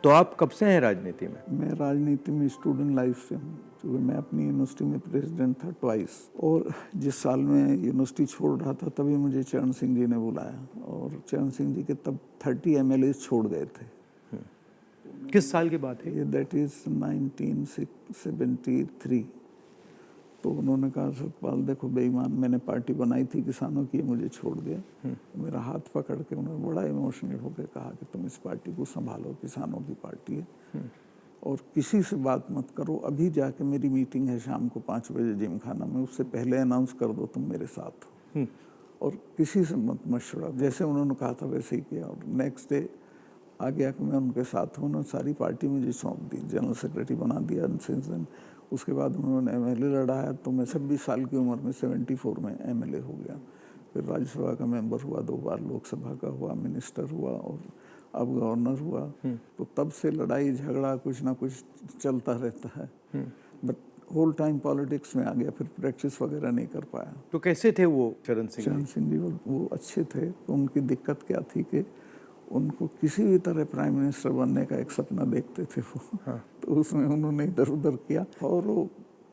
तो आप कब से हैं राजनीति में? मैं राजनीति में स्टूडेंट लाइफ से हूँ, क्योंकि मैं अपनी यूनिवर्सिटी में प्रेसिडेंट था ट्वाइस। और जिस साल मैं यूनिवर्सिटी छोड़ रहा था तभी मुझे चरण सिंह जी ने बुलाया, और चरण सिंह जी के तब 30 MLA छोड़ गए थे। किस साल की बात है? ये दैट इज़ 1973। तो उन्होंने कहा सतपाल देखो बेईमान, मैंने पार्टी बनाई थी किसानों की, मुझे छोड़ दिया। मेरा हाथ पकड़ के उन्होंने बड़ा इमोशनल होकर कहा कि तुम इस पार्टी को संभालो, किसानों की पार्टी है, और किसी से बात मत करो। अभी जाके मेरी मीटिंग है शाम को 5 बजे जिम खाना में, उससे पहले अनाउंस कर दो तुम मेरे साथ हो, और किसी से मत मशवरा। जैसे उन्होंने कहा था वैसे ही किया, और नेक्स्ट डे आ गया कि मैं उनके साथ हूँ। उन्होंने सारी पार्टी मुझे सौंप दी, जनरल सेक्रेटरी बना दिया। उसके बाद उन्होंने MLA लड़ाया, तो मैं 26 साल की उम्र में 74 में MLA हो गया। फिर राज्यसभा का मेंबर हुआ, 2 बार लोकसभा का हुआ, मिनिस्टर हुआ, और अब गवर्नर हुआ। तो तब से लड़ाई झगड़ा कुछ ना कुछ चलता रहता है, बट होल टाइम पॉलिटिक्स में आ गया, फिर प्रैक्टिस वगैरह नहीं कर पाया। तो कैसे थे वो चरण सिंह? चरण सिंह जी वो अच्छे थे। तो उनकी दिक्कत क्या थी कि उनको किसी भी तरह प्राइम मिनिस्टर बनने का एक सपना देखते थे वो। हाँ। तो उसमें उन्होंने इधर उधर किया, और वो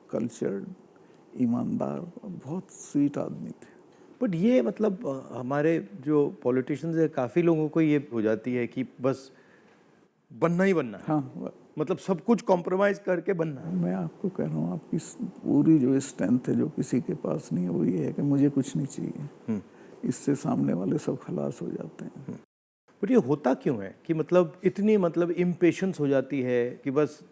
कल्चर्ड, ईमानदार, बहुत स्वीट आदमी थे। बट ये मतलब हमारे जो पॉलिटिशियंस है, काफ़ी लोगों को ये हो जाती है कि बस बनना ही बनना है। हाँ, मतलब सब कुछ कॉम्प्रोमाइज़ करके बनना है। मैं आपको कह रहा हूँ, आपकी पूरी जो स्ट्रेंथ है जो किसी के पास नहीं है, वो ये है कि मुझे कुछ नहीं चाहिए। इससे सामने वाले सब खलास हो जाते हैं। बट ये होता क्यों है कि मतलब इतनी मतलब इम्पेशंस हो जाती है कि बस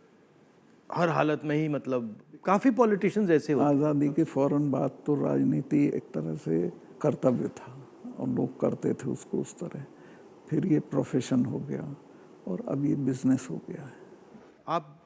हर हालत में ही, मतलब काफ़ी पॉलिटिशियंस ऐसे होते हैं। आज़ादी के फ़ौरन बाद तो राजनीति एक तरह से कर्तव्य था, और लोग करते थे उसको उस तरह। फिर ये प्रोफेशन हो गया, और अब ये बिजनेस हो गया है। आप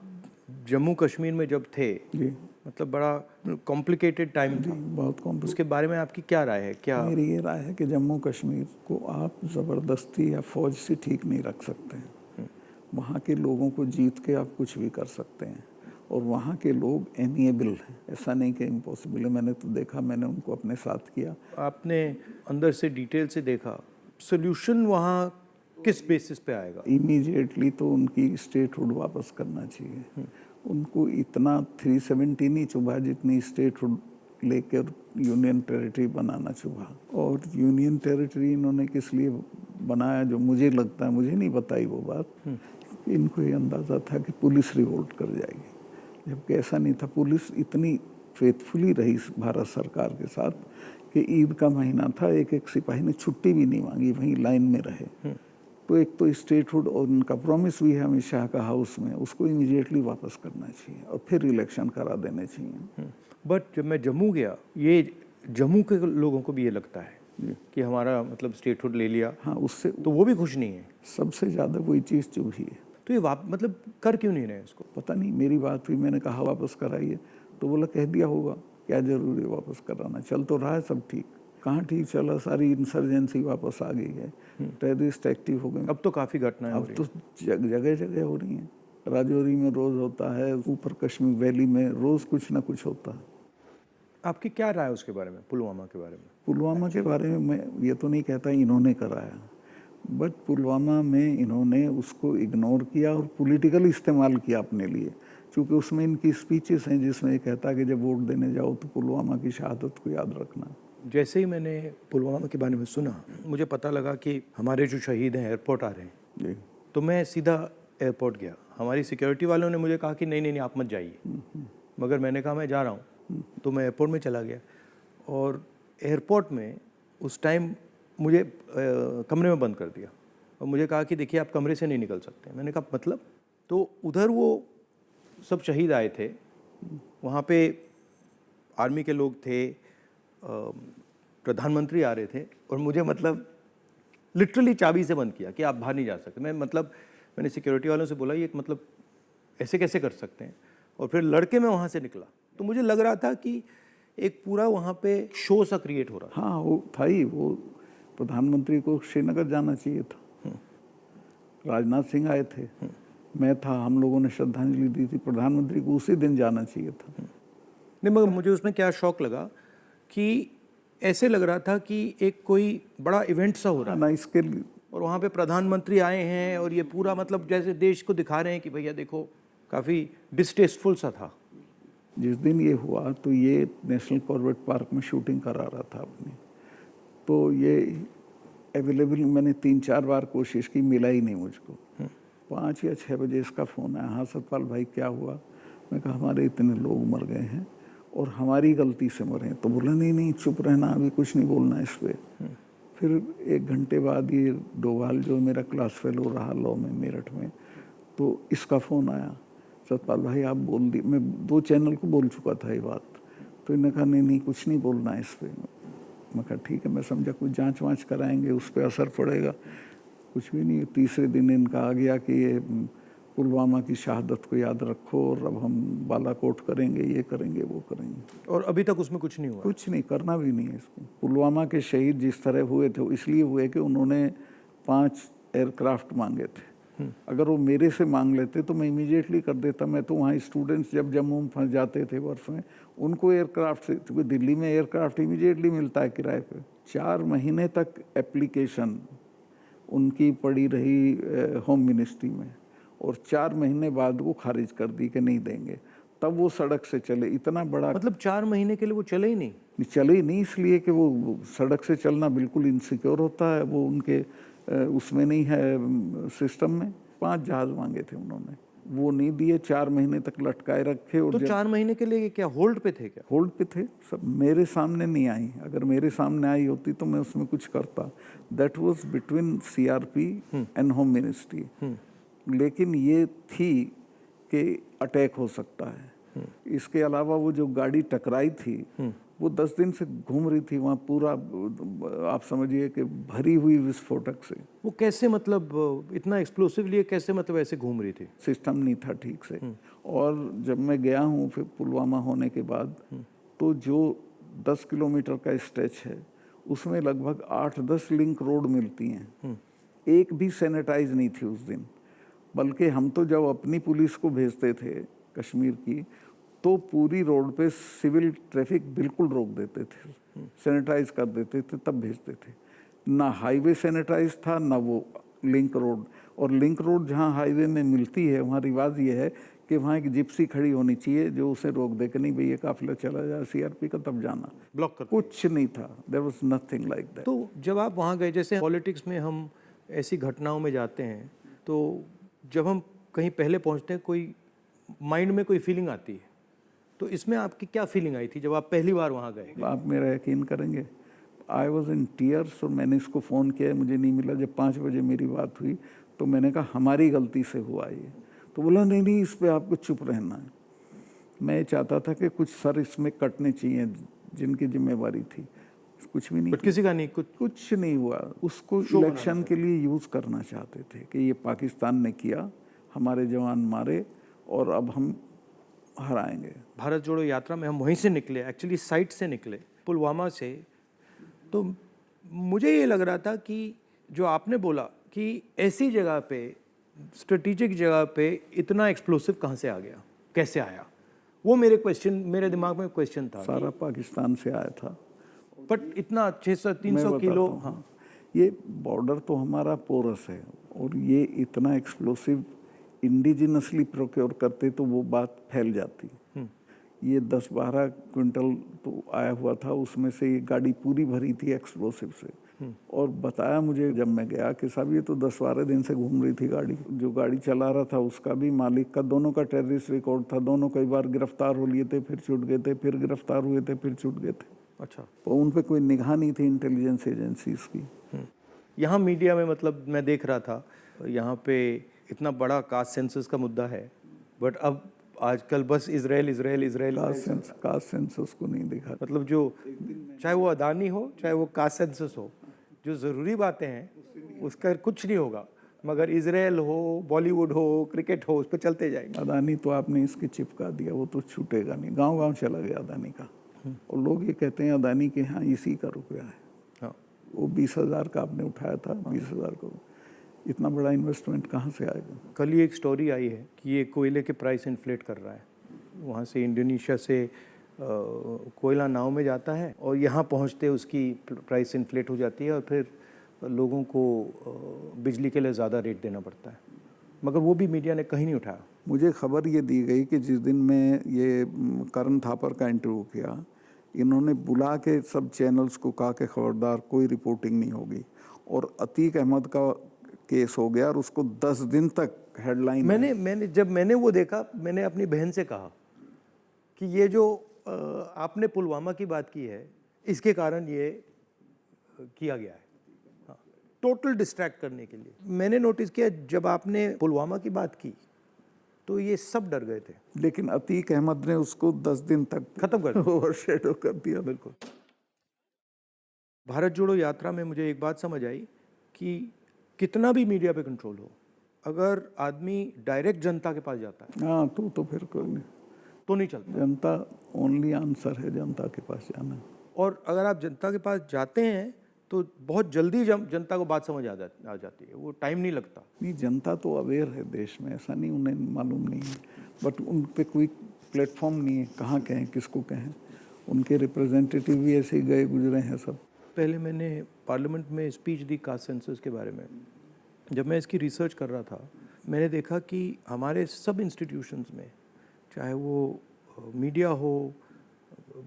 जम्मू कश्मीर में जब थे, जी, मतलब बड़ा कॉम्प्लिकेटेड टाइम जी, था, बहुत कॉम्प्लिकेटेड। उसके बारे में आपकी क्या राय है? क्या मेरी ये राय है कि जम्मू कश्मीर को आप ज़बरदस्ती या फौज से ठीक नहीं रख सकते हैं। वहाँ के लोगों को जीत के आप कुछ भी कर सकते हैं, और वहाँ के लोग एमिएबल हैं। ऐसा नहीं कि इम्पॉसिबल है, मैंने तो देखा, मैंने उनको अपने साथ किया। आपने अंदर से डिटेल से देखा, सोल्यूशन वहाँ किस बेसिस पे आएगा? इमीडिएटली तो उनकी स्टेटहुड वापस करना चाहिए। उनको इतना 370 नहीं चुभा जितनी स्टेटहुड लेकर यूनियन टेरिटरी बनाना चुभा। और यूनियन टेरिटरी इन्होंने किस लिए बनाया, जो मुझे लगता है, मुझे नहीं बताई वो बात, इनको ये अंदाज़ा था कि पुलिस रिवोल्ट कर जाएगी, जबकि ऐसा नहीं था। पुलिस इतनी फेथफुली रही भारत सरकार के साथ कि ईद का महीना था, एक एक सिपाही ने छुट्टी भी नहीं मांगी, वहीं लाइन में रहे। तो एक तो स्टेटहुड और उनका प्रॉमिस भी है अमित शाह का हाउस में, उसको इमीडिएटली वापस करना चाहिए, और फिर इलेक्शन करा देने चाहिए। बट जब मैं जम्मू गया, ये जम्मू के लोगों को भी ये लगता है कि हमारा मतलब स्टेटहुड ले लिया। हाँ, उससे तो वो भी खुश नहीं है। सबसे ज़्यादा वही चीज़ चुभी है। तो ये मतलब कर क्यों नहीं रहे इसको? पता नहीं, मेरी बात हुई, मैंने कहा वापस कराइए, तो बोला कह दिया होगा, क्या जरूरी है वापस कराना, चल तो रहा है सब ठीक। कहाँ ठीक चला, सारी इंसर्जेंसी वापस आ गई है, टेररिस्ट एक्टिव हो गए। अब तो काफ़ी घटनाएं हो अब रही तो जगह जगह हो रही हैं। राजौरी में रोज़ होता है, ऊपर कश्मीर वैली में रोज़ कुछ ना कुछ होता है। आपकी क्या राय है उसके बारे में, पुलवामा के बारे में? पुलवामा के बारे में मैं ये तो नहीं कहता इन्होंने कराया, बट पुलवामा में इन्होंने उसको इग्नोर किया और पॉलिटिकल इस्तेमाल किया अपने लिए, क्योंकि उसमें इनकी स्पीचेस हैं जिसमें ये कहता है कि जब वोट देने जाओ तो पुलवामा की शहादत को याद रखना। जैसे ही मैंने पुलवामा के बारे में सुना, मुझे पता लगा कि हमारे जो शहीद हैं एयरपोर्ट आ रहे हैं जी, तो मैं सीधा एयरपोर्ट गया। हमारी सिक्योरिटी वालों ने मुझे कहा कि नहीं नहीं नहीं आप मत जाइए, मगर मैंने कहा मैं जा रहा हूँ। तो मैं एयरपोर्ट में चला गया, और एयरपोर्ट में उस टाइम मुझे कमरे में बंद कर दिया, और मुझे कहा कि देखिए आप कमरे से नहीं निकल सकते। मैंने कहा मतलब? तो उधर वो सब शहीद आए थे, वहाँ पे आर्मी के लोग थे, प्रधानमंत्री आ रहे थे, और मुझे मतलब लिटरली चाबी से बंद किया कि आप बाहर नहीं जा सकते। मैंने सिक्योरिटी वालों से बोला ये मतलब ऐसे कैसे कर सकते हैं, और फिर लड़के मैं वहाँ से निकला। तो मुझे लग रहा था कि एक पूरा वहाँ पे शो सा क्रिएट हो रहा था। हाँ, वो था ही। वो प्रधानमंत्री को श्रीनगर जाना चाहिए था, राजनाथ सिंह आए थे, मैं था, हम लोगों ने श्रद्धांजलि दी थी। प्रधानमंत्री को उसी दिन जाना चाहिए था। नहीं, मगर मुझे उसमें क्या शौक लगा कि ऐसे लग रहा था कि एक कोई बड़ा इवेंट सा हो रहा है, ना इसके लिए और वहाँ पे प्रधानमंत्री आए हैं और ये पूरा मतलब जैसे देश को दिखा रहे हैं कि भैया देखो, काफ़ी डिस्टेस्टफुल सा था। जिस दिन ये हुआ तो ये नेशनल कॉर्बेट पार्क में शूटिंग करा रहा था अपनी, तो ये अवेलेबल मैंने 3-4 बार कोशिश की, मिला ही नहीं मुझको। 5 या 6 बजे इसका फ़ोन आया, हाँ सतपाल भाई क्या हुआ? मैं कहा हमारे इतने लोग मर गए हैं और हमारी गलती से मरे। तो बोला नहीं नहीं चुप रहना, अभी कुछ नहीं बोलना इस पर। फिर 1 घंटे बाद ये डोभाल जो मेरा क्लास फेलो रहा लॉ में मेरठ में, तो इसका फ़ोन आया, सतपाल भाई आप बोल दी। मैं 2 चैनल को बोल चुका था ये बात, तो इन्होंने कहा नहीं नहीं कुछ नहीं बोलना है इस पर। मैं कहा ठीक है, मैं समझा कुछ जांच वाँच कराएंगे, उस पर असर पड़ेगा। कुछ भी नहीं। तीसरे दिन इनका आ गया कि ये पुलवामा की शहादत को याद रखो और अब हम बालाकोट करेंगे, ये करेंगे, वो करेंगे। और अभी तक उसमें कुछ नहीं हुआ? कुछ नहीं, करना भी नहीं है इसको। पुलवामा के शहीद जिस तरह हुए थे इसलिए हुए कि उन्होंने 5 एयरक्राफ्ट मांगे थे। अगर वो मेरे से मांग लेते तो मैं इमीडिएटली कर देता। मैं तो वहाँ स्टूडेंट्स जब जम्मू में फंस जाते थे बर्फ में, उनको एयरक्राफ्ट से, क्योंकि दिल्ली में एयरक्राफ्ट इमीडिएटली मिलता है किराए पे। 4 महीने तक एप्लीकेशन उनकी पड़ी रही होम मिनिस्ट्री में और 4 महीने बाद वो खारिज कर दी कि नहीं देंगे। तब वो सड़क से चले। इतना बड़ा मतलब 4 महीने के लिए वो चले ही नहीं? चले ही नहीं, इसलिए कि वो सड़क से चलना बिल्कुल इनसिक्योर होता है, वो उनके उसमें नहीं है सिस्टम में। 5 जहाज मांगे थे उन्होंने, वो नहीं दिए। 4 महीने तक लटकाए रखे। और तो 4 महीने के लिए क्या होल्ड पे थे क्या? होल्ड पे थे सब। मेरे सामने नहीं आई। अगर मेरे सामने आई होती तो मैं उसमें कुछ करता। That was between CRP and home ministry. लेकिन ये थी कि अटैक हो सकता है। इसके अलावा वो जो गाड़ी टकराई थी वो 10 दिन से घूम रही थी वहाँ, पूरा आप समझिए कि भरी हुई विस्फोटक से। वो कैसे मतलब इतना एक्सप्लोसिवली कैसे मतलब ऐसे घूम रही थी? सिस्टम नहीं था ठीक से। और जब मैं गया हूँ फिर पुलवामा होने के बाद, तो जो 10 किलोमीटर का स्ट्रेच है उसमें लगभग 8-10 लिंक रोड मिलती हैं। एक भी सैनिटाइज नहीं थी उस दिन। बल्कि हम तो जब अपनी पुलिस को भेजते थे कश्मीर की, तो पूरी रोड पे सिविल ट्रैफिक बिल्कुल रोक देते थे, सैनिटाइज कर देते थे, तब भेजते थे। ना हाईवे सैनिटाइज था ना वो लिंक रोड। और लिंक रोड जहाँ हाईवे में मिलती है वहाँ रिवाज ये है कि वहाँ एक जिप्सी खड़ी होनी चाहिए जो उसे रोक दे कि नहीं भाई ये काफिला चला जाए सीआरपी का, तब जाना। ब्लॉक कर कुछ नहीं था, there was nothing like that. तो जब आप वहाँ गए, जैसे पॉलिटिक्स में हम ऐसी घटनाओं में जाते हैं, तो जब हम कहीं पहले पहुँचते हैं कोई माइंड में कोई फीलिंग आती है, तो इसमें आपकी क्या फीलिंग आई थी जब आप पहली बार वहाँ गए? आप मेरा यकीन करेंगे, आई वॉज इन टीयर्स। और मैंने इसको फ़ोन किया, मुझे नहीं मिला। जब 5 बजे मेरी बात हुई तो मैंने कहा हमारी गलती से हुआ ये। तो बोला नहीं नहीं इस पर आपको चुप रहना है। मैं चाहता था कि कुछ सर इसमें कटने चाहिए जिनकी जिम्मेवारी थी। कुछ भी नहीं, बट किसी का नहीं, कुछ नहीं हुआ। उसको इलेक्शन के लिए यूज़ करना चाहते थे कि ये पाकिस्तान ने किया, हमारे जवान मारे और अब हम हराएंगे। भारत जोड़ो यात्रा में हम वहीं से निकले, एक्चुअली साइट से निकले, पुलवामा से। तो मुझे ये लग रहा था कि जो आपने बोला कि ऐसी जगह पे, स्ट्रेटेजिक जगह पे इतना एक्सप्लोसिव कहाँ से आ गया, कैसे आया, वो मेरे दिमाग में क्वेश्चन था। सारा पाकिस्तान से आया था। बट इतना 600-300 किलो। हाँ, ये बॉर्डर तो हमारा पोरस है और ये इतना एक्सप्लोसिव इंडिजिनसली प्रोक्योर करते तो वो बात फैल जाती। ये 10-12 क्विंटल तो आया हुआ था, उसमें से ये गाड़ी पूरी भरी थी एक्सप्लोसिव से। और बताया मुझे जब मैं गया कि साहब ये तो 10-12 दिन से घूम रही थी गाड़ी। जो गाड़ी चला रहा था उसका भी, मालिक का, दोनों का टेररिस्ट रिकॉर्ड था। दोनों कई बार गिरफ्तार हो लिए थे, फिर छूट गए थे, फिर गिरफ्तार हुए थे, फिर छूट गए थे। अच्छा, तो उन पे कोई निगाह नहीं थी इंटेलिजेंस एजेंसीज की। यहाँ मीडिया में मतलब मैं देख रहा था, यहाँ पे इतना बड़ा कास्ट सेंसस का मुद्दा है, बट अब आजकल बस Israel Israel Israel. Caste census को नहीं दिखा। मतलब जो चाहे वो अदानी हो चाहे वो कास्ट सेंसस हो, जो ज़रूरी बातें हैं उसका कुछ नहीं होगा, मगर इजराइल हो, बॉलीवुड हो, क्रिकेट हो, उस पर चलते जाएंगे। अदानी तो आपने इसके चिपका दिया, वो तो छूटेगा नहीं। गांव गांव चला गया अदानी का। और लोग ये कहते हैं अदानी के यहाँ इसी का रुपया है। हाँ, वो 20,000 का आपने उठाया था, 20,000 को इतना बड़ा इन्वेस्टमेंट कहाँ से आएगा? कल ही एक स्टोरी आई है कि ये कोयले के प्राइस इन्फ्लेट कर रहा है। वहाँ से इंडोनेशिया से कोयला नाव में जाता है और यहाँ पहुँचते उसकी प्राइस इन्फ्लेट हो जाती है और फिर लोगों को बिजली के लिए ज़्यादा रेट देना पड़ता है, मगर वो भी मीडिया ने कहीं नहीं उठाया। मुझे खबर ये दी गई कि जिस दिन मैं ये करण थापर का इंटरव्यू किया, इन्होंने बुला के सब चैनल्स को कहा कि खबरदार कोई रिपोर्टिंग नहीं होगी, और अतीक अहमद का केस हो गया और उसको 10 दिन तक हेडलाइन। मैंने वो देखा, मैंने अपनी बहन से कहा कि ये जो आपने पुलवामा की बात की है, इसके कारण ये किया गया है, हाँ, टोटल डिस्ट्रैक्ट करने के लिए। मैंने नोटिस किया जब आपने पुलवामा की बात की तो ये सब डर गए थे, लेकिन अतीक अहमद ने उसको 10 दिन तक खत्म कर दिया, ओवरशैडो कर दिया। बिल्कुल। भारत जोड़ो यात्रा में मुझे एक बात समझ आई कि कितना भी मीडिया पे कंट्रोल हो, अगर आदमी डायरेक्ट जनता के पास जाता है हाँ, तो फिर कोई नहीं, तो नहीं चलता। जनता ओनली आंसर है, जनता के पास जाना। और अगर आप जनता के पास जाते हैं तो बहुत जल्दी जनता को बात समझ आ जाती है, वो टाइम नहीं लगता। नहीं, जनता तो अवेयर है देश में, ऐसा नहीं उन्हें मालूम नहीं है, बट उन पे कोई प्लेटफॉर्म नहीं है, कहाँ कहें, किसको कहें। उनके रिप्रेजेंटेटिव भी ऐसे ही गए गुजरे हैं सब। पहले मैंने पार्लियामेंट में स्पीच दी कास्ट सेंसस के बारे में। जब मैं इसकी रिसर्च कर रहा था, मैंने देखा कि हमारे सब इंस्टीट्यूशंस में, चाहे वो मीडिया हो,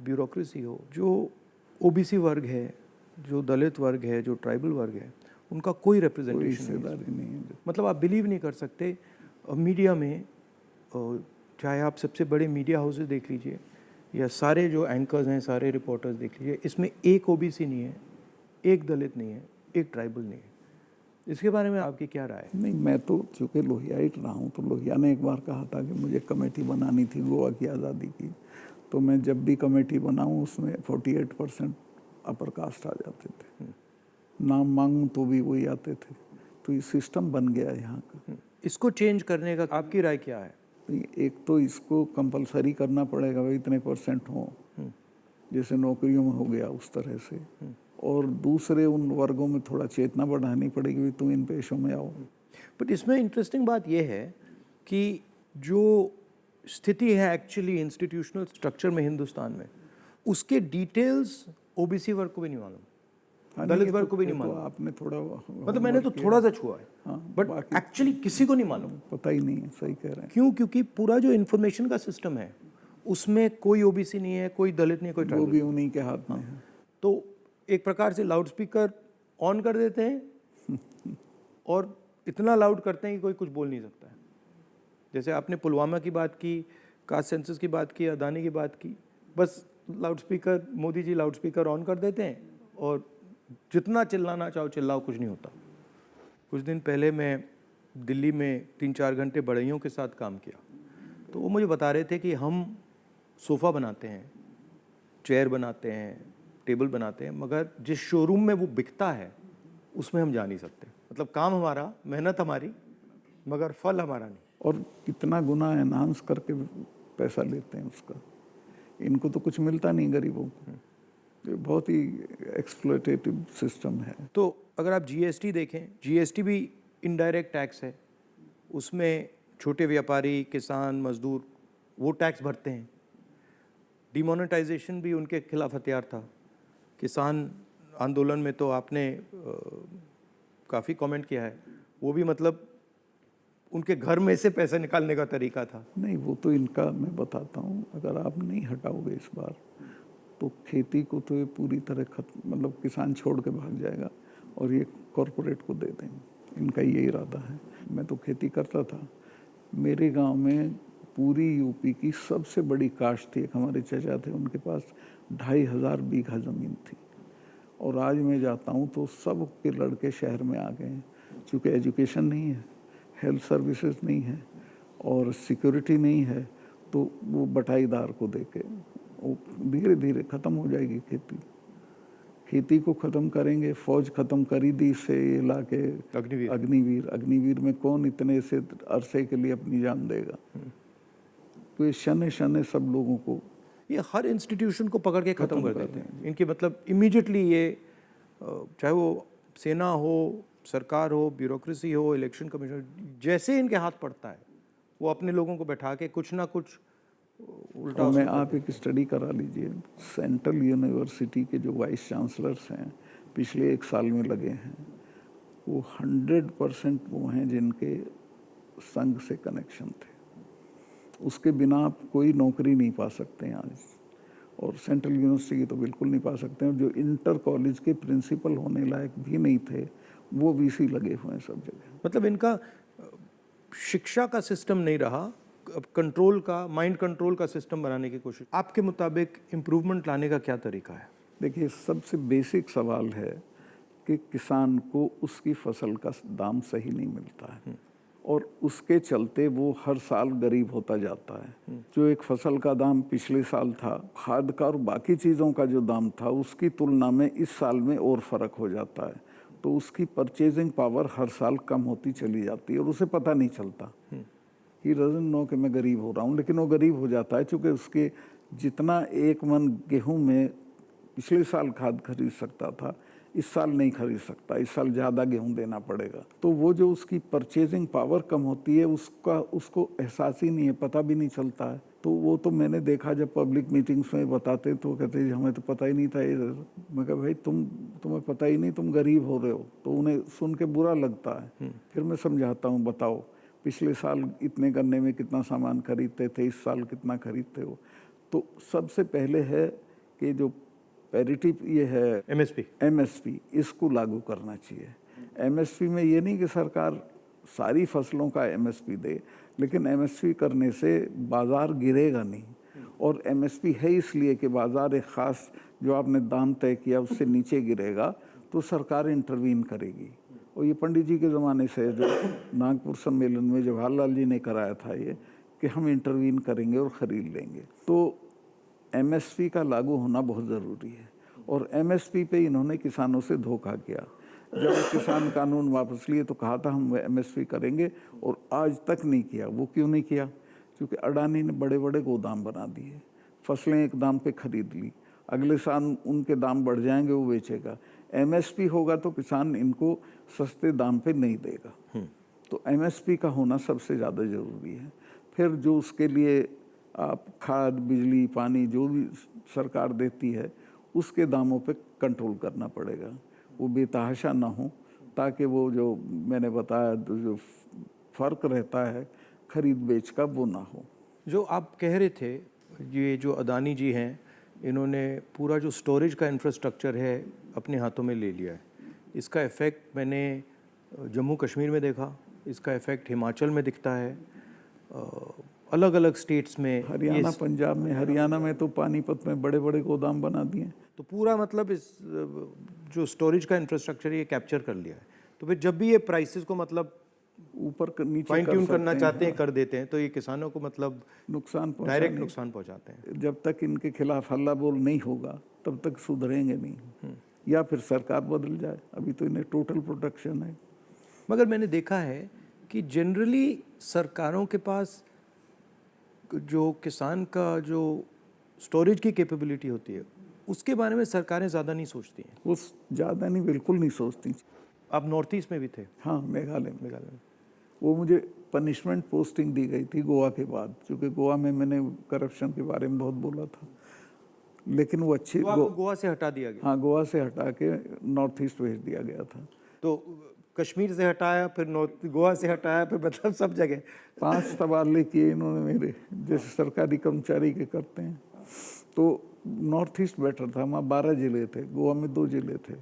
ब्यूरोक्रेसी हो, जो ओबीसी वर्ग है, जो दलित वर्ग है, जो ट्राइबल वर्ग है, उनका कोई रिप्रेजेंटेशन नहीं है। मतलब आप बिलीव नहीं कर सकते, मीडिया में चाहे आप सबसे बड़े मीडिया हाउसेस देख लीजिए या सारे जो एंकर्स हैं, सारे रिपोर्टर्स देख लीजिए, इसमें एक ओबीसी नहीं है, एक दलित नहीं है, एक ट्राइबल नहीं है। इसके बारे में आपकी क्या राय है? नहीं, मैं तो चूँकि लोहियाइट रहा हूँ, तो लोहिया ने एक बार कहा था कि मुझे कमेटी बनानी थी गोवा की आज़ादी की, तो मैं जब भी कमेटी बनाऊँ उसमें 48% अपर कास्ट आ जाते थे, नाम मांगूँ तो भी वही आते थे। तो ये सिस्टम बन गया यहाँ का। इसको चेंज करने का आपकी राय क्या है? एक तो इसको कंपलसरी करना पड़ेगा, भाई इतने % हो, जैसे नौकरियों में हो गया उस तरह से, और दूसरे उन वर्गों में थोड़ा चेतना बढ़ानी पड़ेगी, भाई तुम इन पेशों में आओ। बट इसमें इंटरेस्टिंग बात यह है कि जो स्थिति है एक्चुअली इंस्टीट्यूशनल स्ट्रक्चर में हिंदुस्तान में, उसके डिटेल्स ओबीसी वर्ग को भी नहीं मालूम, दलित वर्ग को भी नहीं मालूम। आपने थोड़ा, मतलब मैंने तो थोड़ा सा छुआ है, बट एक्चुअली किसी को नहीं मालूम। पता ही नहीं है, सही कह रहे हैं। क्यों? क्योंकि पूरा जो इन्फॉर्मेशन का सिस्टम है उसमें कोई ओबीसी नहीं है, कोई दलित नहीं है, कोई वो ट्राइबल। भी उन्हीं के हाथ में है। तो एक प्रकार से लाउड स्पीकर ऑन कर देते हैं और इतना लाउड करते हैं कि कोई कुछ बोल नहीं सकता है। जैसे आपने पुलवामा की बात की, कास्ट सेंसस की बात की, अदानी की बात की, बस loudspeaker, Modi ji loudspeaker on कर देते हैं और जितना चिल्लाना चाहो चिल्लाओ, कुछ नहीं होता। कुछ दिन पहले मैं दिल्ली में 3-4 घंटे बढ़इयों के साथ काम किया, तो वो मुझे बता रहे थे कि हम सोफ़ा बनाते हैं, चेयर बनाते हैं, टेबल बनाते हैं, मगर जिस शोरूम में वो बिकता है उसमें हम जा नहीं सकते। मतलब काम हमारा, मेहनत हमारी, मगर फल हमारा नहीं। और कितना गुना एनहांस करके पैसा लेते हैं उसका। इनको तो कुछ मिलता नहीं गरीबों को। ये बहुत ही एक्सप्लॉयटेटिव सिस्टम है। तो अगर आप जीएसटी देखें, जीएसटी भी इनडायरेक्ट टैक्स है, उसमें छोटे व्यापारी, किसान, मजदूर वो टैक्स भरते हैं। डिमोनेटाइजेशन भी उनके खिलाफ हथियार था। किसान आंदोलन में तो आपने काफ़ी कमेंट किया है, वो भी मतलब उनके घर में से पैसे निकालने का तरीका था। नहीं, वो तो इनका मैं बताता हूँ, अगर आप नहीं हटाओगे इस बार तो खेती को तो ये पूरी तरह खत्म, मतलब किसान छोड़ के भाग जाएगा और ये कॉरपोरेट को दे देंगे। इनका ये इरादा है। मैं तो खेती करता था। मेरे गांव में पूरी यूपी की सबसे बड़ी काश्त थी। एक हमारे चाचा थे, उनके पास 2500 बीघा ज़मीन थी। और आज मैं जाता हूँ तो सब के लड़के शहर में आ गए हैं, क्योंकि एजुकेशन नहीं है, हेल्थ सर्विसेज नहीं है और सिक्योरिटी नहीं है, तो वो बटाईदार को देके वो धीरे धीरे ख़त्म हो जाएगी खेती। खेती को ख़त्म करेंगे, फौज ख़त्म करी दी से ला के अग्निवीर में कौन इतने से अरसे के लिए अपनी जान देगा। तो ये शने शने सब लोगों को, ये हर इंस्टीट्यूशन को पकड़ के ख़त्म कर देते हैं। इनके मतलब इमीडिएटली ये, चाहे वो सेना हो, सरकार हो, ब्यूरोक्रेसी हो, इलेक्शन कमीशन, जैसे इनके हाथ पड़ता है वो अपने लोगों को बैठा के कुछ ना कुछ उल्टा। मैं आप एक स्टडी करा लीजिए, सेंट्रल यूनिवर्सिटी के जो वाइस चांसलर्स हैं पिछले 1 साल में लगे हैं, वो 100% वो हैं जिनके संघ से कनेक्शन थे। उसके बिना आप कोई नौकरी नहीं पा सकते हैं आज, और सेंट्रल यूनिवर्सिटी की तो बिल्कुल नहीं पा सकते हैं। जो इंटर कॉलेज के प्रिंसिपल होने लायक भी नहीं थे, वो वीसी लगे हुए हैं सब जगह। मतलब इनका शिक्षा का सिस्टम नहीं रहा, अब कंट्रोल का, माइंड कंट्रोल का सिस्टम बनाने की कोशिश। आपके मुताबिक इम्प्रूवमेंट लाने का क्या तरीका है? देखिए, सबसे बेसिक सवाल है कि किसान को उसकी फसल का दाम सही नहीं मिलता है, और उसके चलते वो हर साल गरीब होता जाता है। जो एक फसल का दाम पिछले साल था, खाद का और बाकी चीज़ों का जो दाम था, उसकी तुलना में इस साल में और फ़र्क हो जाता है। तो उसकी परचेजिंग पावर हर साल कम होती चली जाती है और उसे पता नहीं चलता। ही डजंट नो कि मैं गरीब हो रहा हूँ, लेकिन वो गरीब हो जाता है क्योंकि उसके जितना एक मन गेहूं में पिछले साल खाद खरीद सकता था, इस साल नहीं खरीद सकता। इस साल ज़्यादा गेहूं देना पड़ेगा। तो वो जो उसकी परचेजिंग पावर कम होती है, उसको एहसास ही नहीं है, पता भी नहीं चलता है। तो वो तो मैंने देखा, जब पब्लिक मीटिंग्स में बताते तो कहते हैं हमें तो पता ही नहीं था ये। मैं कहा भाई तुम्हें पता ही नहीं, तुम गरीब हो रहे हो। तो उन्हें सुन के बुरा लगता है। फिर मैं समझाता हूँ, बताओ पिछले साल इतने गन्ने में कितना सामान खरीदते थे, इस साल कितना खरीदते हो। तो सबसे पहले है कि जो पैरिटी ये है एमएसपी, इसको लागू करना चाहिए। एमएसपी में ये नहीं कि सरकार सारी फसलों का एमएसपी दे, लेकिन एमएसपी करने से बाज़ार गिरेगा नहीं। और एमएसपी है इसलिए कि बाज़ार एक ख़ास जो आपने दाम तय किया उससे नीचे गिरेगा तो सरकार इंटरवीन करेगी। और ये पंडित जी के ज़माने से जो नागपुर सम्मेलन में जवाहरलाल जी ने कराया था ये, कि हम इंटरवीन करेंगे और ख़रीद लेंगे। तो एमएसपी का लागू होना बहुत ज़रूरी है। और एमएसपी पे इन्होंने किसानों से धोखा किया। जब किसान कानून वापस लिए तो कहा था हम एमएसपी करेंगे, और आज तक नहीं किया। वो क्यों नहीं किया? क्योंकि अडानी ने बड़े बड़े गोदाम बना दिए, फसलें एक दाम पे खरीद ली, अगले साल उनके दाम बढ़ जाएंगे, वो बेचेगा। एमएसपी होगा तो किसान इनको सस्ते दाम पे नहीं देगा। तो एमएसपी का होना सबसे ज़्यादा ज़रूरी है। फिर जो उसके लिए आप खाद, बिजली, पानी जो भी सरकार देती है, उसके दामों पे कंट्रोल करना पड़ेगा। वो बेतहाशा ना हो, ताकि वो जो मैंने बताया जो फ़र्क रहता है खरीद बेच का, वो ना हो। जो आप कह रहे थे, ये जो अदानी जी हैं, इन्होंने पूरा जो स्टोरेज का इंफ्रास्ट्रक्चर है अपने हाथों में ले लिया है। इसका इफ़ेक्ट मैंने जम्मू कश्मीर में देखा, इसका इफ़ेक्ट हिमाचल में दिखता है, अलग अलग स्टेट्स में, हरियाणा, पंजाब में। हरियाणा में तो पानीपत में बड़े बड़े गोदाम बना दिए। तो पूरा मतलब इस जो स्टोरेज का इंफ्रास्ट्रक्चर ये कैप्चर कर लिया है। तो फिर जब भी ये प्राइसेस को मतलब ऊपर नीचे फाइन ट्यून करना चाहते हैं, हाँ। कर देते हैं, तो ये किसानों को मतलब नुकसान, डायरेक्ट नुकसान पहुंचाते हैं। जब तक इनके खिलाफ हल्ला बोल नहीं होगा तब तक सुधरेंगे नहीं, या फिर सरकार बदल जाए। अभी तो इन्हें टोटल प्रोटेक्शन है। मगर मैंने देखा है कि जनरली सरकारों के पास जो किसान का जो स्टोरेज की कैपेबिलिटी होती है, उसके बारे में सरकारें ज़्यादा नहीं सोचती हैं। वो ज़्यादा नहीं, बिल्कुल नहीं सोचती। आप नॉर्थ ईस्ट में भी थे? हाँ, मेघालय में। में वो मुझे पनिशमेंट पोस्टिंग दी गई थी गोवा के बाद, क्योंकि गोवा में मैंने करप्शन के बारे में बहुत बोला था। लेकिन वो अच्छी गोवा से हटा दिया गया। हाँ, गोवा से हटा के नॉर्थ ईस्ट भेज दिया गया था। तो कश्मीर से हटाया, फिर गोवा से हटाया, फिर मतलब सब जगह 5 तबादले किए इन्होंने मेरे, जैसे सरकारी कर्मचारी के करते हैं। तो नॉर्थ ईस्ट बेटर था, वहाँ 12 ज़िले थे, गोवा में 2 ज़िले थे।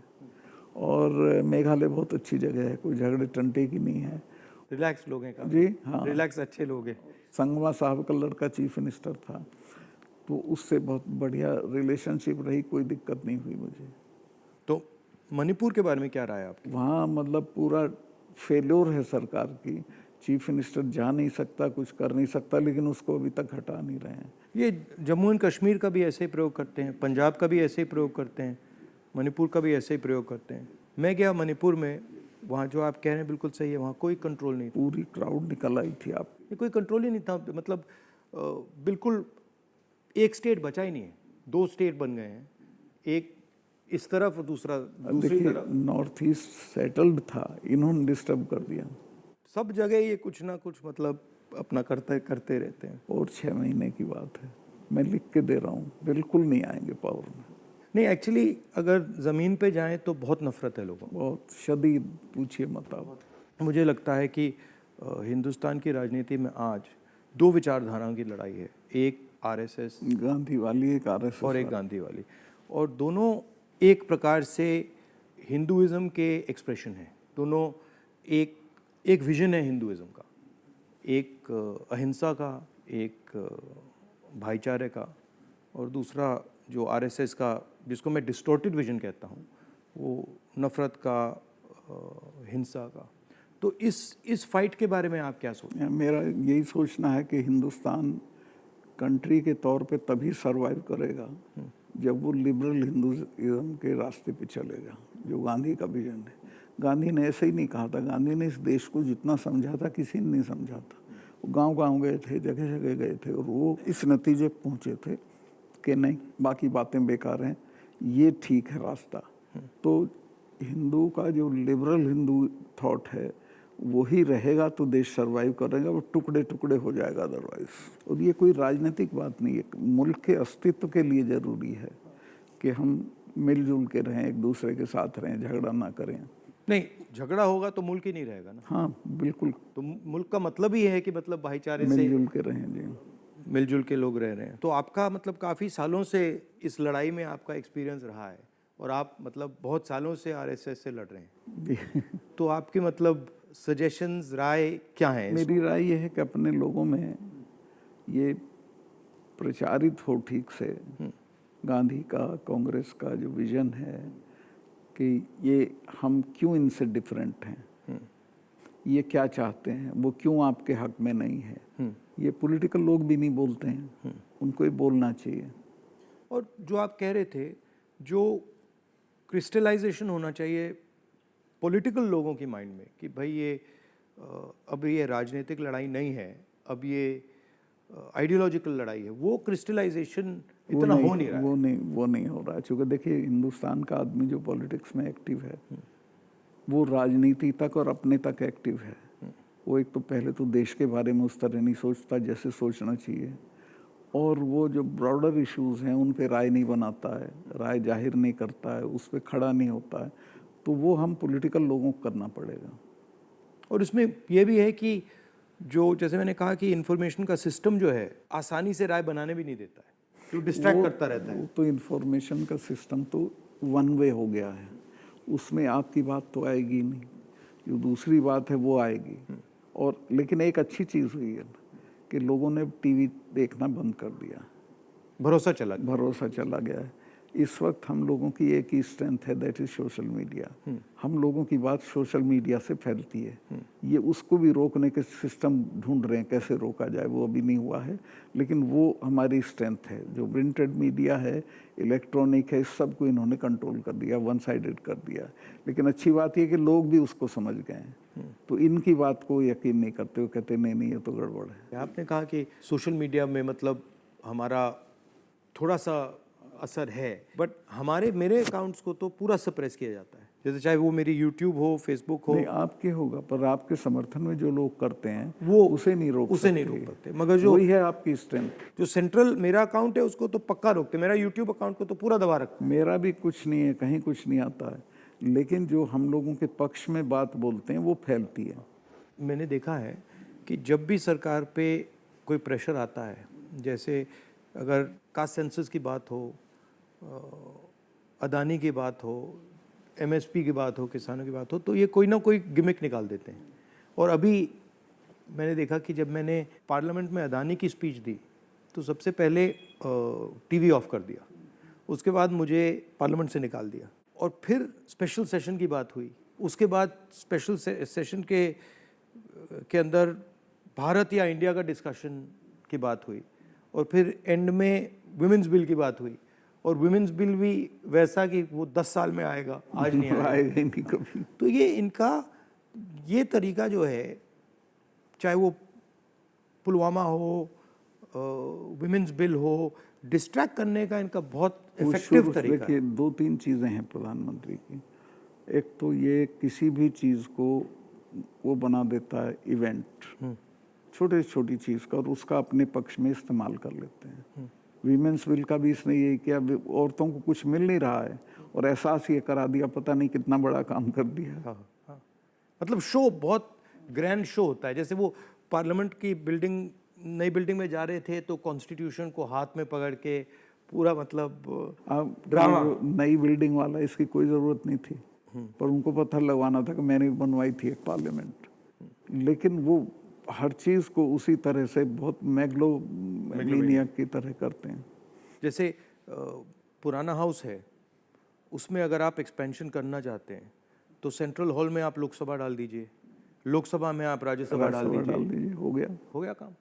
और मेघालय बहुत अच्छी जगह है, कोई झगड़े टंटे की नहीं है। रिलैक्स लोग हैं का जी हाँ, रिलैक्स अच्छे लोग हैं। संगमा साहब का लड़का चीफ मिनिस्टर था, तो उससे बहुत बढ़िया रिलेशनशिप रही, कोई दिक्कत नहीं हुई मुझे। तो मणिपुर के बारे में क्या राय है आपकी? वहाँ मतलब पूरा फेल्योर है सरकार की। चीफ मिनिस्टर जा नहीं सकता, कुछ कर नहीं सकता, लेकिन उसको अभी तक हटा नहीं रहे हैं। ये जम्मू एंड कश्मीर का भी ऐसे ही प्रयोग करते हैं, पंजाब का भी ऐसे ही प्रयोग करते हैं, मणिपुर का भी ऐसे ही प्रयोग करते हैं। मैं गया मणिपुर में, वहाँ जो आप कह रहे हैं बिल्कुल सही है, वहाँ कोई कंट्रोल नहीं था। पूरी क्राउड निकल आई थी। आप कोई कंट्रोल ही नहीं था, मतलब बिल्कुल एक स्टेट बचा ही नहीं है, 2 स्टेट बन गए हैं, एक इस तरफ दूसरा दूसरी तरफ। नॉर्थ ईस्ट सेटल्ड था, इन्होंने डिस्टर्ब कर दिया। सब जगह ये कुछ ना कुछ मतलब अपना करते रहते हैं। और 6 महीने की बात है, मैं लिख के दे रहा हूँ, बिल्कुल नहीं आएंगे पावर में। नहीं, एक्चुअली अगर ज़मीन पे जाएं तो बहुत नफरत है लोगों बहुत शदीद, पूछिए मत आप। को। मुझे लगता है कि हिंदुस्तान की राजनीति में आज दो विचारधाराओं की लड़ाई है, एक आरएसएस गांधी वाली, एक आरएसएस और एक वाली। गांधी वाली, और दोनों एक प्रकार से हिंदुइज्म के एक्सप्रेशन हैं। दोनों एक एक विजन है हिंदुइज्म का, एक अहिंसा का, एक भाईचारे का, और दूसरा जो आरएसएस का, जिसको मैं डिस्टॉर्टेड विजन कहता हूँ, वो नफ़रत का, हिंसा का। तो इस फाइट के बारे में आप क्या सोचते हैं? मेरा यही सोचना है कि हिंदुस्तान कंट्री के तौर पे तभी सरवाइव करेगा जब वो लिबरल हिंदुइज्म के रास्ते पे चलेगा, जो गांधी का विजन है। गांधी ने ऐसे ही नहीं कहा था, गांधी ने इस देश को जितना समझा था किसी ने नहीं समझा था। वो गांव-गांव गए थे, जगह जगह गए थे, और वो इस नतीजे पे पहुंचे थे कि नहीं, बाकी बातें बेकार हैं, ये ठीक है रास्ता। तो हिंदू का जो लिबरल हिंदू थॉट है वही रहेगा तो देश सरवाइव करेगा, वो टुकड़े टुकड़े हो जाएगा अदरवाइज। और ये कोई राजनीतिक बात नहीं है, मुल्क के अस्तित्व के लिए ज़रूरी है कि हम मिलजुल के रहें, एक दूसरे के साथ रहें, झगड़ा ना करें। नहीं, झगड़ा होगा तो मुल्क ही नहीं रहेगा ना। हाँ बिल्कुल, तो मुल्क का मतलब ही है कि मतलब भाईचारे से मिलजुल के रहें जी। मिलजुल के लोग रह रहे हैं। तो आपका मतलब काफ़ी सालों से इस लड़ाई में आपका एक्सपीरियंस रहा है, और आप मतलब बहुत सालों से आरएसएस से लड़ रहे हैं। तो आपकी मतलब सजेशंस, राय क्या है? मेरी राय ये है कि अपने लोगों में ये प्रचारित हो ठीक से, गांधी का, कांग्रेस का जो विजन है कि ये हम क्यों इनसे डिफरेंट हैं, ये क्या चाहते हैं, वो क्यों आपके हक में नहीं है, ये पॉलिटिकल लोग भी नहीं बोलते हैं, उनको ये बोलना चाहिए। और जो आप कह रहे थे, जो क्रिस्टलाइजेशन होना चाहिए पॉलिटिकल लोगों की माइंड में कि भाई ये अब ये राजनीतिक लड़ाई नहीं है, अब ये आइडियोलॉजिकल लड़ाई है, वो क्रिस्टलाइजेशन इतना हो नहीं रहा है। वो नहीं हो रहा है। चूँकि देखिए, हिंदुस्तान का आदमी जो पॉलिटिक्स में एक्टिव है वो राजनीति तक और अपने तक एक्टिव है। वो एक तो पहले तो देश के बारे में उस तरह नहीं सोचता जैसे सोचना चाहिए, और वो जो ब्रॉडर इश्यूज हैं उन पे राय नहीं बनाता है, राय जाहिर नहीं करता है, उस पर खड़ा नहीं होता है। तो वो हम पॉलिटिकल लोगों को करना पड़ेगा। और इसमें यह भी है कि जो, जैसे मैंने कहा कि इंफॉर्मेशन का सिस्टम जो है आसानी से राय बनाने भी नहीं देता है, जो डिस्ट्रैक्ट करता रहता है। तो इंफॉर्मेशन का सिस्टम तो वन वे हो गया है, उसमें आपकी बात तो आएगी नहीं, जो दूसरी बात है वो आएगी। और लेकिन एक अच्छी चीज़ हुई है कि लोगों ने टीवी देखना बंद कर दिया, भरोसा चला गया है। इस वक्त हम लोगों की एक ही स्ट्रेंथ है, दैट इज सोशल मीडिया। हम लोगों की बात सोशल मीडिया से फैलती है। ये उसको भी रोकने के सिस्टम ढूंढ रहे हैं, कैसे रोका जाए, वो अभी नहीं हुआ है, लेकिन वो हमारी स्ट्रेंथ है। जो प्रिंटेड मीडिया है, इलेक्ट्रॉनिक है, इस सब को इन्होंने कंट्रोल कर दिया, वन साइडेड कर दिया। लेकिन अच्छी बात यह कि लोग भी उसको समझ गए हैं, तो इनकी बात को यकीन नहीं करते, वो कहते नहीं ये तो गड़बड़ है। आपने कहा कि सोशल मीडिया में मतलब हमारा थोड़ा सा असर है, बट मेरे अकाउंट्स को तो पूरा सप्रेस किया जाता है, जैसे चाहे वो मेरी यूट्यूब हो, फेसबुक हो। नहीं, आपके होगा, पर आपके समर्थन में जो लोग करते हैं वो उसे नहीं रोक सकते। मगर जो वही है आपकी स्ट्रेंथ। जो सेंट्रल मेरा अकाउंट है उसको तो पक्का रोकते, मेरा यूट्यूब अकाउंट को तो पूरा दबा रखते। मेरा भी कुछ नहीं है, कहीं कुछ नहीं आता है, लेकिन जो हम लोगों के पक्ष में बात बोलते हैं वो फैलती है। मैंने देखा है कि जब भी सरकार पे कोई प्रेशर आता है, जैसे अगर कास्ट सेंसस की बात हो, अदानी की बात हो, एमएसपी की बात हो, किसानों की बात हो, तो ये कोई ना कोई गिमिक निकाल देते हैं। और अभी मैंने देखा कि जब मैंने पार्लियामेंट में अदानी की स्पीच दी तो सबसे पहले टीवी ऑफ कर दिया, उसके बाद मुझे पार्लियामेंट से निकाल दिया, और फिर स्पेशल सेशन की बात हुई, उसके बाद स्पेशल सेशन के अंदर भारत या इंडिया का डिस्कशन की बात हुई, और फिर एंड में विमेंस बिल की बात हुई, और विमेंस बिल भी वैसा कि वो 10 साल में आएगा, आज नहीं आएगा ही नहीं कभी। तो ये इनका ये तरीका जो है, चाहे वो पुलवामा हो, विमेंस बिल हो, डिस्ट्रैक्ट करने का इनका बहुत इफेक्टिव तरीका है। देखिए, 2-3 चीज़ें हैं प्रधानमंत्री की। एक तो ये किसी भी चीज़ को वो बना देता है इवेंट, छोटी छोटी चीज़ का, और उसका अपने पक्ष में इस्तेमाल कर लेते हैं। वीमेंस बिल का भी इसने यही किया, औरतों को कुछ मिल नहीं रहा है और एहसास ये करा दिया, पता नहीं कितना बड़ा काम कर दिया। हाँ हाँ, मतलब शो बहुत ग्रैंड शो होता है। जैसे वो पार्लियामेंट की बिल्डिंग, नई बिल्डिंग में जा रहे थे तो कॉन्स्टिट्यूशन को हाथ में पकड़ के पूरा मतलब अब ड्रामा। नई बिल्डिंग वाला, इसकी कोई ज़रूरत नहीं थी, पर उनको पत्थर लगवाना था कि मैंने बनवाई थी एक पार्लियामेंट। लेकिन वो हर चीज़ को उसी तरह से बहुत मैग्लोमेनियक की तरह करते हैं। जैसे पुराना हाउस है, उसमें अगर आप एक्सपेंशन करना चाहते हैं तो सेंट्रल हॉल में आप लोकसभा डाल दीजिए, लोकसभा में आप राज्यसभा डाल दीजिए, हो गया काम।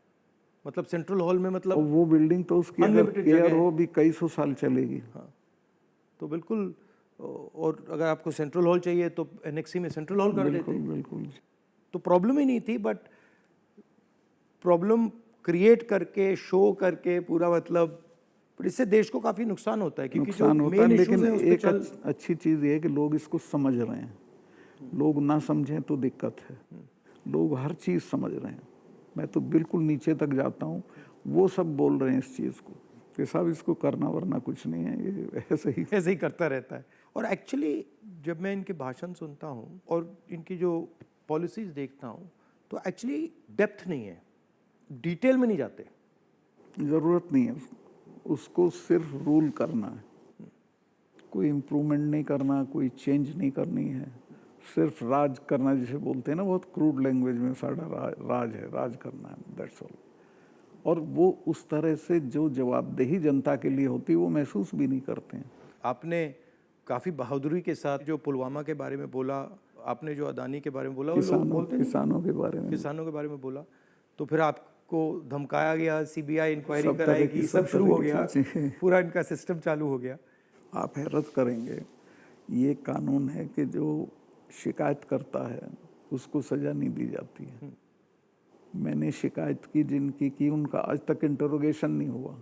मतलब सेंट्रल हॉल में मतलब और वो बिल्डिंग तो उसकी अगर केयर हो भी कई सौ साल चलेगी। हाँ, तो बिल्कुल। और अगर आपको सेंट्रल हॉल चाहिए तो एनेक्सी में सेंट्रल हॉल कर देते, बिल्कुल। तो प्रॉब्लम ही नहीं थी। बट प्रॉब्लम क्रिएट करके, शो करके पूरा मतलब, पर इससे देश को काफ़ी नुकसान होता है, क्योंकि नुकसान होता है। लेकिन एक अच्छी चीज़ ये है कि लोग इसको समझ रहे हैं। लोग ना समझें तो दिक्कत है, लोग हर चीज़ समझ रहे हैं। मैं तो बिल्कुल नीचे तक जाता हूँ, वो सब बोल रहे हैं इस चीज़ को कि साहब इसको करना वरना कुछ नहीं है, ये ऐसे ही करता रहता है। और एक्चुअली जब मैं इनके भाषण सुनता हूँ और इनकी जो पॉलिसीज़ देखता हूँ तो एक्चुअली डेप्थ नहीं है, डिटेल में नहीं जाते। ज़रूरत नहीं है उसको, सिर्फ रूल करना है, कोई इम्प्रूवमेंट नहीं करना, कोई चेंज नहीं करनी है, सिर्फ राज करना, जिसे बोलते हैं ना बहुत क्रूड लैंग्वेज में, सारा राज है, राज करना है, दैट्स ऑल। और वो उस तरह से जो जवाबदेही जनता के लिए होती है वो महसूस भी नहीं करते हैं। आपने काफ़ी बहादुरी के साथ जो पुलवामा के बारे में बोला, आपने जो अदानी के बारे में बोला, किसानों के बारे में बोला, तो फिर आपको धमकाया गया, सीबीआई इंक्वायरी कराएगी, सब शुरू हो गया, पूरा इनका सिस्टम चालू हो गया। आप हैरत करेंगे, ये कानून है कि जो शिकायत करता है उसको सज़ा नहीं दी जाती है। मैंने शिकायत की जिनकी की, उनका आज तक इंटरोगेशन नहीं हुआ।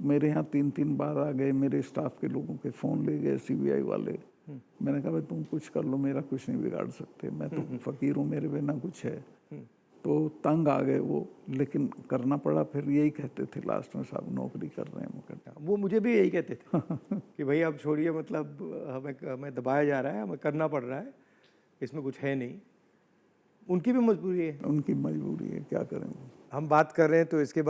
मेरे यहाँ 3-3 बार आ गए, मेरे स्टाफ के लोगों के फ़ोन ले गए सीबीआई वाले। मैंने कहा भाई तुम कुछ कर लो, मेरा कुछ नहीं बिगाड़ सकते, मैं तो फ़कीर हूँ, मेरे बिना कुछ है। तो तंग आ गए वो, लेकिन करना पड़ा। फिर यही कहते थे लास्ट में, साहब नौकरी कर रहे हैं मुकदमा। वो मुझे भी यही कहते थे कि भाई अब छोड़िए, मतलब हमें दबाया जा रहा है, हमें करना पड़ रहा है, इसमें कुछ है नहीं। उनकी भी मजबूरी है, क्या करेंगे। हम बात कर रहे हैं तो इसके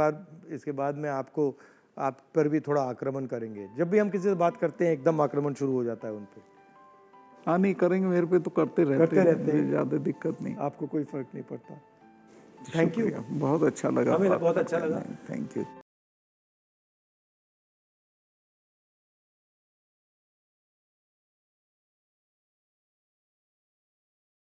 बाद में आप पर भी थोड़ा आक्रमण करेंगे। जब भी हम किसी से बात करते हैं एकदम आक्रमण शुरू हो जाता है उन पे। हाँ नहीं करेंगे, मेरे पे तो करते रहते हैं, ज़्यादा दिक्कत नहीं, आपको कोई फर्क नहीं पड़ता। थैंक यू, बहुत अच्छा लगा, हमें बहुत अच्छा लगा, थैंक यू।